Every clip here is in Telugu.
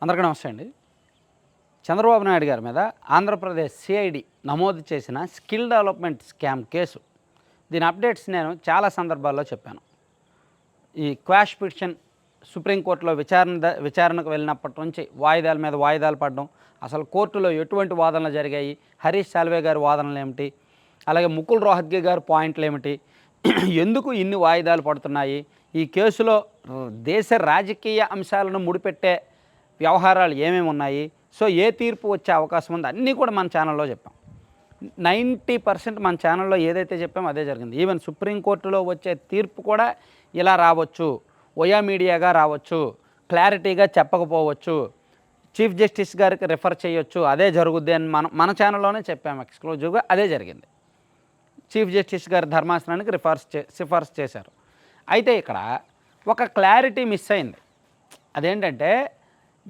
అందరికీ నమస్తే అండి. చంద్రబాబు నాయుడు గారి మీద ఆంధ్రప్రదేశ్ సిఐడి నమోదు చేసిన స్కిల్ డెవలప్మెంట్ స్కామ్ కేసు, దీని అప్డేట్స్ నేను చాలా సందర్భాల్లో చెప్పాను. ఈ క్వాష్ పిటిషన్ సుప్రీంకోర్టులో విచారణకు వెళ్ళినప్పటి నుంచి వాయిదాల మీద వాయిదాలు పడడం, అసలు కోర్టులో ఎటువంటి వాదనలు జరిగాయి, హరీష్ సాల్వే గారి వాదనలు ఏమిటి, అలాగే ముకుల్ రోహత్గి గారి పాయింట్లు ఏమిటి, ఎందుకు ఇన్ని వాయిదాలు పడుతున్నాయి, ఈ కేసులో దేశ రాజకీయ అంశాలను ముడిపెట్టే వ్యవహారాలు ఏమేమి ఉన్నాయి, సో ఏ తీర్పు వచ్చే అవకాశం ఉంది, అన్నీ కూడా మన ఛానల్లో చెప్పాం. 90% మన ఛానల్లో ఏదైతే చెప్పామో అదే జరిగింది. ఈవెన్ సుప్రీంకోర్టులో వచ్చే తీర్పు కూడా ఇలా రావచ్చు, ఒయా మీడియాగా రావచ్చు, క్లారిటీగా చెప్పకపోవచ్చు, చీఫ్ జస్టిస్ గారికి రిఫర్ చేయొచ్చు, అదే జరుగుద్ది అని మన ఛానల్లోనే చెప్పాము. ఎక్స్క్లూజివ్గా అదే జరిగింది. చీఫ్ జస్టిస్ గారి ధర్మాసనానికి సిఫార్సు చేశారు. అయితే ఇక్కడ ఒక క్లారిటీ మిస్ అయింది. అదేంటంటే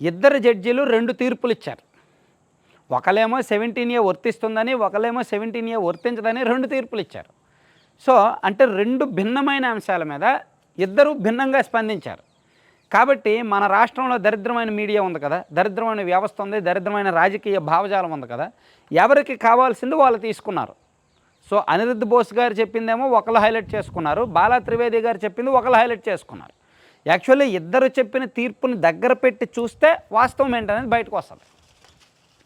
ఇద్దరు జడ్జీలు 2 తీర్పులు ఇచ్చారు. ఒకలేమో 17A వర్తిస్తుందని, ఒకలేమో 17A వర్తించదని 2 తీర్పులు ఇచ్చారు. సో అంటే 2 భిన్నమైన అంశాల మీద ఇద్దరు భిన్నంగా స్పందించారు. కాబట్టి మన రాష్ట్రంలో దరిద్రమైన మీడియా ఉంది కదా, దరిద్రమైన వ్యవస్థ ఉంది, దరిద్రమైన రాజకీయ భావజాలం ఉంది కదా, ఎవరికి కావాల్సింది వాళ్ళు తీసుకున్నారు. సో అనిరుద్ధ్ బోస్ గారు చెప్పిందేమో ఒకళ్ళు హైలైట్ చేసుకున్నారు, బాలా త్రివేది గారు చెప్పింది ఒకళ్ళు హైలైట్ చేసుకున్నారు. యాక్చువల్లీ ఇద్దరు చెప్పిన తీర్పుని దగ్గర పెట్టి చూస్తే వాస్తవం ఏంటనేది బయటకు వస్తుంది.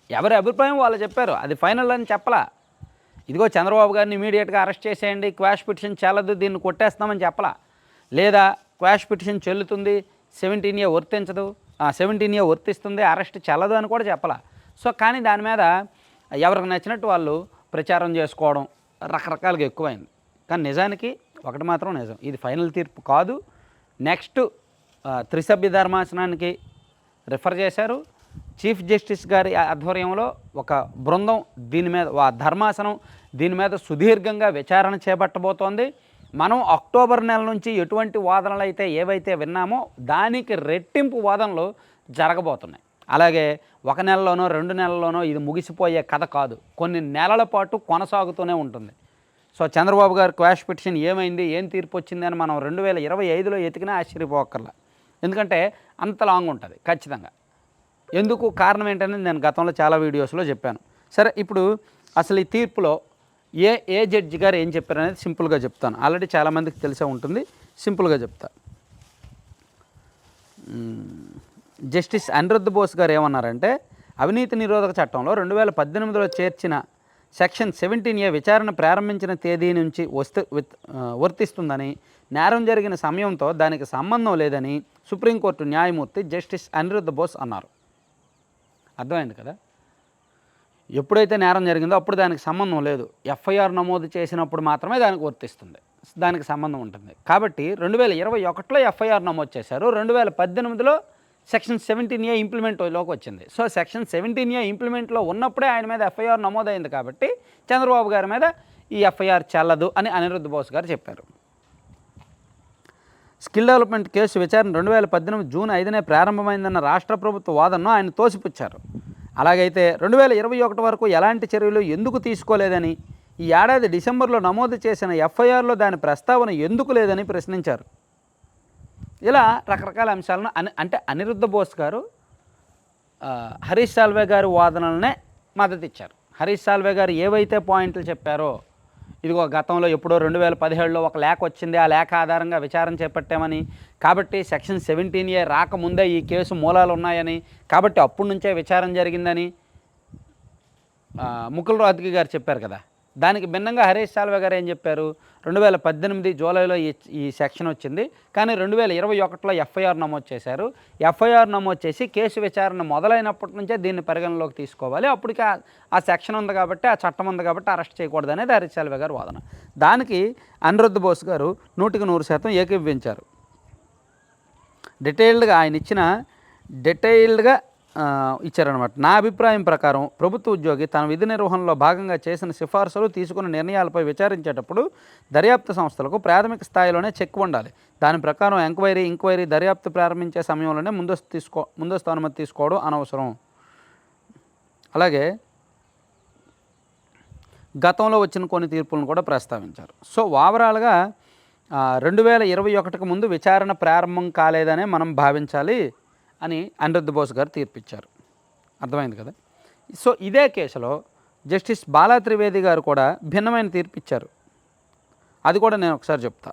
ఎవరి అభిప్రాయం వాళ్ళు చెప్పారు, అది ఫైనల్ అని చెప్పలా. ఇదిగో చంద్రబాబు గారిని ఇమీడియట్గా అరెస్ట్ చేసేయండి, క్వాష్ పిటిషన్ చెల్లదు, దీన్ని కొట్టేస్తామని చెప్పలా. లేదా క్వాష్ పిటిషన్ చెల్లుతుంది, 17A వర్తించదు, 17A వర్తిస్తుంది, అరెస్ట్ చెల్లదు అని కూడా చెప్పలా. సో కానీ దాని మీద ఎవరికి నచ్చినట్టు వాళ్ళు ప్రచారం చేసుకోవడం రకరకాలుగా ఎక్కువైంది. కానీ నిజానికి ఒకటి మాత్రం నిజం, ఇది ఫైనల్ తీర్పు కాదు. నెక్స్ట్ త్రిసభ్య ధర్మాసనానికి రిఫర్ చేశారు. చీఫ్ జస్టిస్ గారి ఆధ్వర్యంలో ఒక బృందం దీని మీద, ధర్మాసనం దీని మీద సుదీర్ఘంగా విచారణ చేపట్టబోతోంది. మనం అక్టోబర్ నెల నుంచి ఎటువంటి వాదనలు అయితే ఏవైతే విన్నామో దానికి రెట్టింపు వాదనలు జరగబోతున్నాయి. అలాగే 1 నెలలోనో 2 నెలల్లోనో ఇది ముగిసిపోయే కథ కాదు, కొన్ని నెలల పాటు కొనసాగుతూనే ఉంటుంది. సో చంద్రబాబు గారు క్వాష్ పిటిషన్ ఏమైంది, ఏం తీర్పు వచ్చింది అని మనం 2025లో ఎతికినా ఆశ్చర్యపోకర్లా. ఎందుకంటే అంత లాంగ్ ఉంటుంది ఖచ్చితంగా. ఎందుకు కారణం ఏంటనేది నేను గతంలో చాలా వీడియోస్లో చెప్పాను. సరే, ఇప్పుడు అసలు ఈ తీర్పులో ఏ జడ్జి గారు ఏం చెప్పారు అనేది సింపుల్గా చెప్తాను. ఆల్రెడీ చాలామందికి తెలిసే ఉంటుంది, సింపుల్గా చెప్తా. జస్టిస్ అనిరుద్ధ్ బోస్ గారు ఏమన్నారంటే, అవినీతి నిరోధక చట్టంలో 2018లో చేర్చిన సెక్షన్ 17A విచారణ ప్రారంభించిన తేదీ నుంచి వర్తిస్తుందని, నేరం జరిగిన సమయంతో దానికి సంబంధం లేదని సుప్రీంకోర్టు న్యాయమూర్తి జస్టిస్ అనిరుద్ధ్ బోస్ అన్నారు. అర్థమైంది కదా, ఎప్పుడైతే నేరం జరిగిందో అప్పుడు దానికి సంబంధం లేదు, ఎఫ్ఐఆర్ నమోదు చేసినప్పుడు మాత్రమే దానికి వర్తిస్తుంది, దానికి సంబంధం ఉంటుంది. కాబట్టి 2021లో ఎఫ్ఐఆర్ నమోదు చేశారు, 2018లో సెక్షన్ 17A ఇంప్లిమెంట్లోకి వచ్చింది. సో సెక్షన్ 17A ఇంప్లిమెంట్లో ఉన్నప్పుడే ఆయన మీద ఎఫ్ఐఆర్ నమోదైంది. కాబట్టి చంద్రబాబు గారి మీద ఈ ఎఫ్ఐఆర్ చెల్లదు అని అనిరుద్ధ్ బోస్ గారు చెప్పారు. స్కిల్ డెవలప్మెంట్ కేసు విచారణ 2018 జూన్ 5నే ప్రారంభమైందన్న రాష్ట్ర ప్రభుత్వ వాదనను ఆయన తోసిపుచ్చారు. అలాగైతే 2021 వరకు ఎలాంటి చర్యలు ఎందుకు తీసుకోలేదని, ఈ ఏడాది డిసెంబర్లో నమోదు చేసిన ఎఫ్ఐఆర్లో దాని ప్రస్తావన ఎందుకు లేదని ప్రశ్నించారు. ఇలా రకరకాల అంశాలను అంటే అనిరుద్ధ్ బోస్ గారు హరీష్ సాల్వే గారి వాదనలనే మద్దతు ఇచ్చారు. హరీష్ సాల్వే గారు ఏవైతే పాయింట్లు చెప్పారో, ఇదిగో గతంలో ఎప్పుడో 2017లో ఒక లేఖ వచ్చింది, ఆ లేఖ ఆధారంగా విచారణ చేపట్టామని, కాబట్టి సెక్షన్ 17A రాకముందే ఈ కేసు మూలాలు ఉన్నాయని, కాబట్టి అప్పటి నుంచే విచారణ జరిగిందని ముకుల్ రోహత్గి గారు చెప్పారు కదా. దానికి భిన్నంగా హరీష్ సాల్వే గారు ఏం చెప్పారు, 2018 జూలైలో ఈ సెక్షన్ వచ్చింది, కానీ 2021లో ఎఫ్ఐఆర్ నమోదు చేశారు. ఎఫ్ఐఆర్ నమోదు చేసి కేసు విచారణ మొదలైనప్పటి నుంచే దీన్ని పరిగణలోకి తీసుకోవాలి, అప్పటికి ఆ సెక్షన్ ఉంది కాబట్టి, ఆ చట్టం ఉంది కాబట్టి అరెస్ట్ చేయకూడదు అనేది హరీష్ సాల్వే గారు వాదన. దానికి అనిరుద్ధ్ బోస్ గారు 100% ఏకీభవించారు. ఆయన డీటెయిల్డ్గా ఇచ్చారనమాట. నా అభిప్రాయం ప్రకారం ప్రభుత్వ ఉద్యోగి తన విధి నిర్వహణలో భాగంగా చేసిన సిఫార్సులు, తీసుకున్న నిర్ణయాలపై విచారించేటప్పుడు దర్యాప్తు సంస్థలకు ప్రాథమిక స్థాయిలోనే చెక్ ఉండాలి. దాని ప్రకారం ఎంక్వైరీ దర్యాప్తు ప్రారంభించే సమయంలోనే ముందస్తు అనుమతి తీసుకోవడం అనవసరం. అలాగే గతంలో వచ్చిన కొన్ని తీర్పులను కూడా ప్రస్తావించారు. సో ఓవరాల్గా 2021కు ముందు విచారణ ప్రారంభం కాలేదనే మనం భావించాలి అని అనిరుద్ధ్ బోస్ గారు తీర్పిచ్చారు. అర్థమైంది కదా. సో ఇదే కేసులో జస్టిస్ బాలా త్రివేది గారు కూడా భిన్నమైన తీర్పిచ్చారు. అది కూడా నేను ఒకసారి చెప్తా.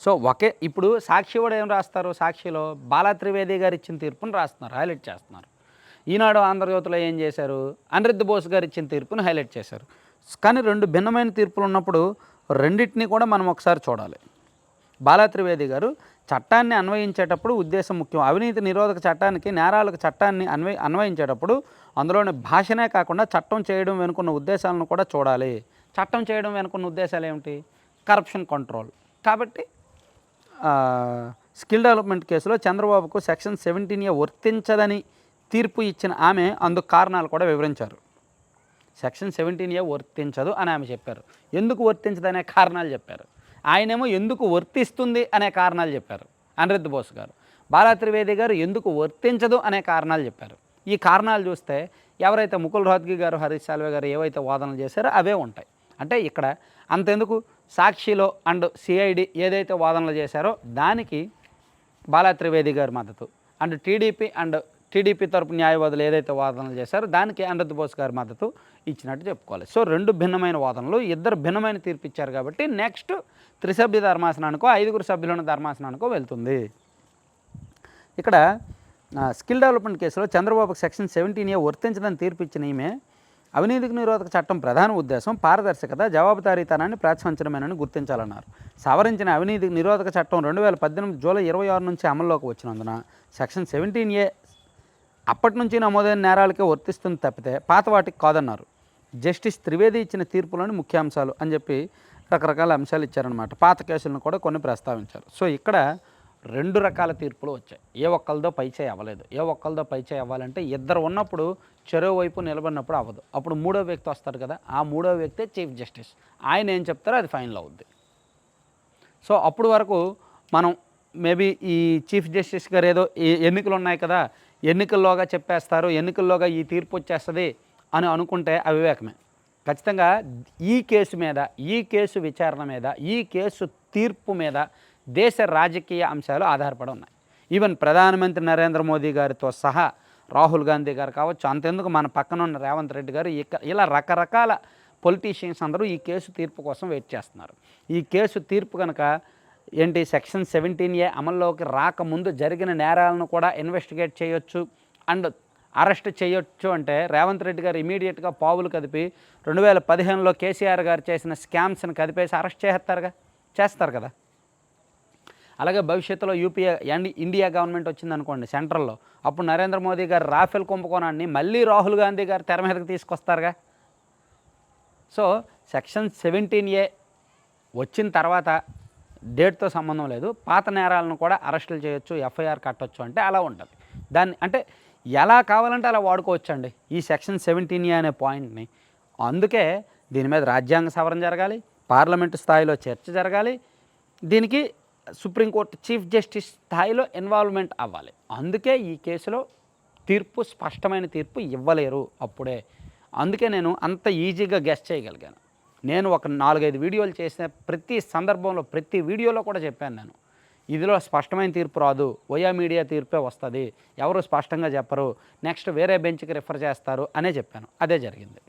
సో ఇప్పుడు సాక్షి కూడా ఏం రాస్తారు, సాక్షిలో బాలా త్రివేది గారు ఇచ్చిన తీర్పును రాస్తున్నారు, హైలైట్ చేస్తున్నారు. ఈనాడు ఆంధ్రజ్యోతిలో ఏం చేశారు, అనిరుద్ధ్ బోస్ గారు ఇచ్చిన తీర్పును హైలైట్ చేశారు. కానీ రెండు భిన్నమైన తీర్పులు ఉన్నప్పుడు రెండింటినీ కూడా మనం ఒకసారి చూడాలి. బాలా త్రివేది గారు చట్టాన్ని అన్వయించేటప్పుడు ఉద్దేశం ముఖ్యం. అవినీతి నిరోధక చట్టానికి, నేరాలకు చట్టాన్ని అన్వయించేటప్పుడు అందులోని భాషనే కాకుండా చట్టం చేయడం వెనుకున్న ఉద్దేశాలను కూడా చూడాలి. చట్టం చేయడం వెనుకున్న ఉద్దేశాలు ఏమిటి? Corruption control. కాబట్టి స్కిల్ డెవలప్మెంట్ కేసులో చంద్రబాబుకు సెక్షన్ 17A వర్తించదని తీర్పు ఇచ్చిన ఆమె అందుకు కారణాలు కూడా వివరించారు. సెక్షన్ 17A వర్తించదు అని ఆమె చెప్పారు. ఎందుకు వర్తించదనే కారణాలు చెప్పారు. ఆయనేమో ఎందుకు వర్తిస్తుంది అనే కారణాలు చెప్పారు అనిరుద్ధ్ బోస్ గారు. బాలా త్రివేది గారు ఎందుకు వర్తించదు అనే కారణాలు చెప్పారు. ఈ కారణాలు చూస్తే ఎవరైతే ముకుల్ రోహత్గి గారు, హరీష్ సాల్వే గారు ఏవైతే వాదనలు చేశారో అవే ఉంటాయి. అంటే ఇక్కడ అంతెందుకు, సాక్షిలో అండ్ సిఐడి ఏదైతే వాదనలు చేశారో దానికి బాలా త్రివేది గారి మద్దతు, అండ్ టీడీపీ తరపు న్యాయవాదులు ఏదైతే వాదనలు చేశారో దానికి అనిరుద్ధ్ బోస్ గారి మద్దతు ఇచ్చినట్టు చెప్పుకోవాలి. సో రెండు భిన్నమైన వాదనలు, ఇద్దరు భిన్నమైన తీర్పు ఇచ్చారు కాబట్టి నెక్స్ట్ 3 సభ్య ధర్మాసనానికో 5 సభ్యులున్న ధర్మాసనానికో వెళ్తుంది. ఇక్కడ స్కిల్ డెవలప్మెంట్ కేసులో చంద్రబాబుకు సెక్షన్ 17A వర్తించదని తీర్పు ఇచ్చిన ఈమె అవినీతికి నిరోధక చట్టం ప్రధాన ఉద్దేశం పారదర్శకత, జవాబుదారీతనాన్ని ప్రోత్సహించడమేనని గుర్తించాలన్నారు. సవరించిన అవినీతి నిరోధక చట్టం 2018 జూలై 26 నుంచి అమల్లోకి వచ్చినందున సెక్షన్ 17A అప్పటి నుంచి నమోదైన నేరాలకే వర్తిస్తుంది తప్పితే పాత వాటికి కాదన్నారు. జస్టిస్ త్రివేది ఇచ్చిన తీర్పులోని ముఖ్యాంశాలు అని చెప్పి రకరకాల అంశాలు ఇచ్చారనమాట. పాత కేసులను కూడా కొన్ని ప్రస్తావించారు. సో ఇక్కడ 2 రకాల తీర్పులు వచ్చాయి. ఏ ఒక్కరిదో పైచేయి అవ్వలేదు. ఏ ఒక్కరిదో పైచేయి అవ్వాలంటే ఇద్దరు ఉన్నప్పుడు చెరో వైపు నిలబడినప్పుడు అవ్వదు. అప్పుడు 3వ వ్యక్తి వస్తాడు కదా, ఆ 3వ వ్యక్తే చీఫ్ జస్టిస్. ఆయన ఏం చెప్తారో అది ఫైనల్ అవుద్ది. సో అప్పుడు వరకు మనం మేబీ ఈ చీఫ్ జస్టిస్ గారు ఏదో ఎన్నికలు ఉన్నాయి కదా, ఎన్నికల్లోగా చెప్పేస్తారు, ఎన్నికల్లోగా ఈ తీర్పు వచ్చేస్తుంది అని అనుకుంటే అవివేకమే. ఖచ్చితంగా ఈ కేసు మీద, ఈ కేసు విచారణ మీద, ఈ కేసు తీర్పు మీద దేశ రాజకీయ అంశాలు ఆధారపడి ఉన్నాయి. ఈవెన్ ప్రధానమంత్రి నరేంద్ర మోదీ గారితో సహా రాహుల్ గాంధీ గారు కావచ్చు, అంతెందుకు మన పక్కన ఉన్న రేవంత్ రెడ్డి గారు, ఇలా రకరకాల పొలిటీషియన్స్ అందరూ ఈ కేసు తీర్పు కోసం వెయిట్ చేస్తున్నారు. ఈ కేసు తీర్పు కనుక సెక్షన్ 17A అమల్లోకి రాకముందు జరిగిన నేరాలను కూడా ఇన్వెస్టిగేట్ చేయొచ్చు అండ్ అరెస్ట్ చేయొచ్చు అంటే రేవంత్ రెడ్డి గారు ఇమీడియట్గా పావులు కదిపి 2015లో కేసీఆర్ గారు చేసిన స్కామ్స్ని కదిపేసి అరెస్ట్ చేస్తారు కదా. అలాగే భవిష్యత్తులో యూపీఏ అండ్ ఇండియా గవర్నమెంట్ వచ్చిందనుకోండి సెంట్రల్లో, అప్పుడు నరేంద్ర మోదీ గారు రాఫెల్ కుంభకోణాన్ని మళ్ళీ రాహుల్ గాంధీ గారు తెర మీదకి తీసుకొస్తారుగా. సో సెక్షన్ 17A వచ్చిన తర్వాత డేట్తో సంబంధం లేదు, పాత నేరాలను కూడా అరెస్టులు చేయొచ్చు, ఎఫ్ఐఆర్ కట్టొచ్చు అంటే అలా ఉంటుంది. దాన్ని అంటే ఎలా కావాలంటే అలా వాడుకోవచ్చండి ఈ సెక్షన్ 17A అనే పాయింట్ని. అందుకే దీని మీద రాజ్యాంగ సవరణ జరగాలి, పార్లమెంటు స్థాయిలో చర్చ జరగాలి, దీనికి సుప్రీంకోర్టు చీఫ్ జస్టిస్ స్థాయిలో ఇన్వాల్వ్మెంట్ అవ్వాలి. అందుకే ఈ కేసులో స్పష్టమైన తీర్పు ఇవ్వలేరు అప్పుడే. అందుకే నేను అంత ఈజీగా గెస్ చేయగలిగాను. నేను ఒక 4-5 వీడియోలు చేసిన ప్రతి సందర్భంలో, ప్రతి వీడియోలో కూడా చెప్పాను నేను, ఇదిలో స్పష్టమైన తీర్పు రాదు, వయా మీడియా తీర్పే వస్తుంది, ఎవరు స్పష్టంగా చెప్పరు, నెక్స్ట్ వేరే బెంచ్కి రిఫర్ చేస్తారు అనే చెప్పాను. అదే జరిగింది.